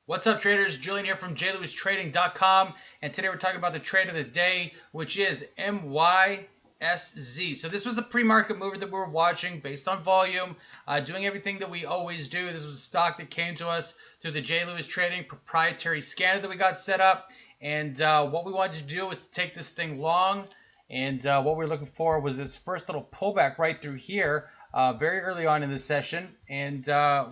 What's up, traders? Julian here from JLewisTrading.com, and today we're talking about the trade of the day, which is MYSZ. So this was a pre-market mover that we were watching based on volume, doing everything that we always do. This was a stock that came to us through the J. Lewis Trading proprietary scanner that we got set up, and what we wanted to do was to take this thing long, and what we were looking for was this first little pullback right through here. Very early on in the session, and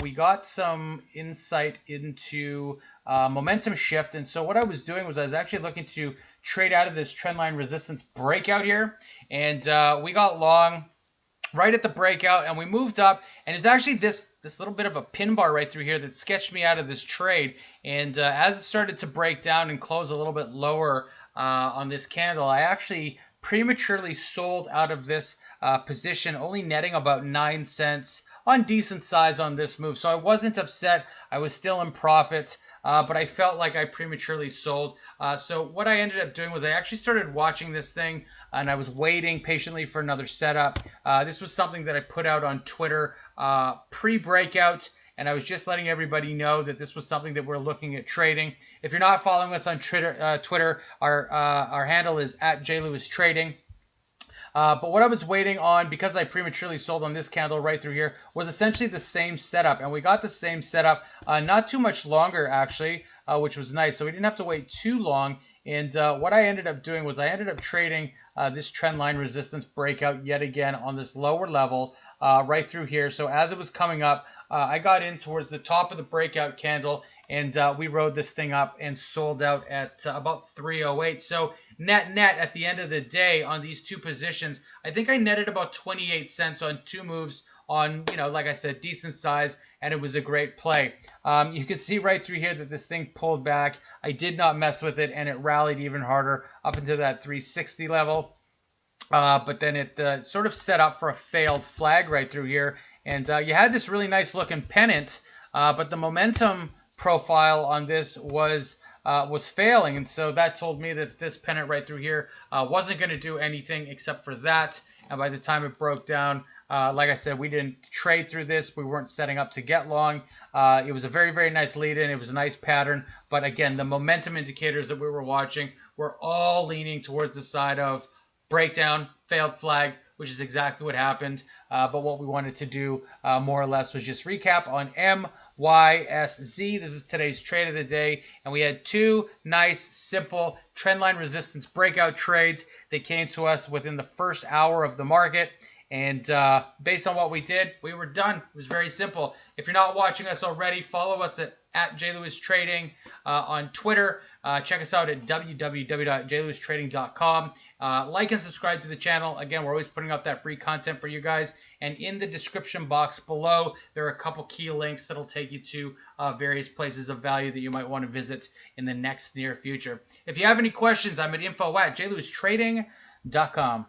we got some insight into momentum shift. And so what I was doing was I was actually looking to trade out of this trendline resistance breakout here, and we got long right at the breakout, and we moved up, and it's actually this little bit of a pin bar right through here that sketched me out of this trade. And as it started to break down and close a little bit lower on this candle, I actually prematurely sold out of this position, only netting about 9 cents on decent size on this move. So I wasn't upset. I was still in profit, but I felt like I prematurely sold. So what I ended up doing was I actually started watching this thing, and I was waiting patiently for another setup. This was something that I put out on Twitter pre-breakout, and I was just letting everybody know that this was something that we're looking at trading. If you're not following us on Twitter, our handle is @JLewisTrading. But what I was waiting on, because I prematurely sold on this candle right through here, was essentially the same setup. And we got the same setup not too much longer, actually, which was nice. So we didn't have to wait too long. And what I ended up doing was I ended up trading this trend line resistance breakout yet again on this lower level right through here. So as it was coming up, I got in towards the top of the breakout candle, and we rode this thing up and sold out at about 308. So net at the end of the day on these two positions, I think I netted about 28 cents on two moves on, like I said, decent size, and it was a great play. You can see right through here that this thing pulled back. I did not mess with it, and it rallied even harder up into that 360 level. But then it sort of set up for a failed flag right through here. And you had this really nice looking pennant, but the momentum profile on this was failing, and so that told me that this pennant right through here wasn't going to do anything except for that. And by the time it broke down, like I said, we didn't trade through this. We weren't setting up to get long. It was a very, very nice lead-in. It was a nice pattern, but again, the momentum indicators that we were watching were all leaning towards the side of breakdown, failed flag, which is exactly what happened. But what we wanted to do more or less was just recap on MYSZ. This is today's trade of the day, and we had two nice, simple trendline resistance breakout trades that came to us within the first hour of the market. And based on what we did, we were done. It was very simple. If you're not watching us already, follow us at @JLewisTrading on Twitter. Check us out at www.jlewistrading.com. Like and subscribe to the channel. Again, we're always putting up that free content for you guys. And in the description box below, there are a couple key links that'll take you to various places of value that you might want to visit in the next near future. If you have any questions, I'm at info@jlewistrading.com.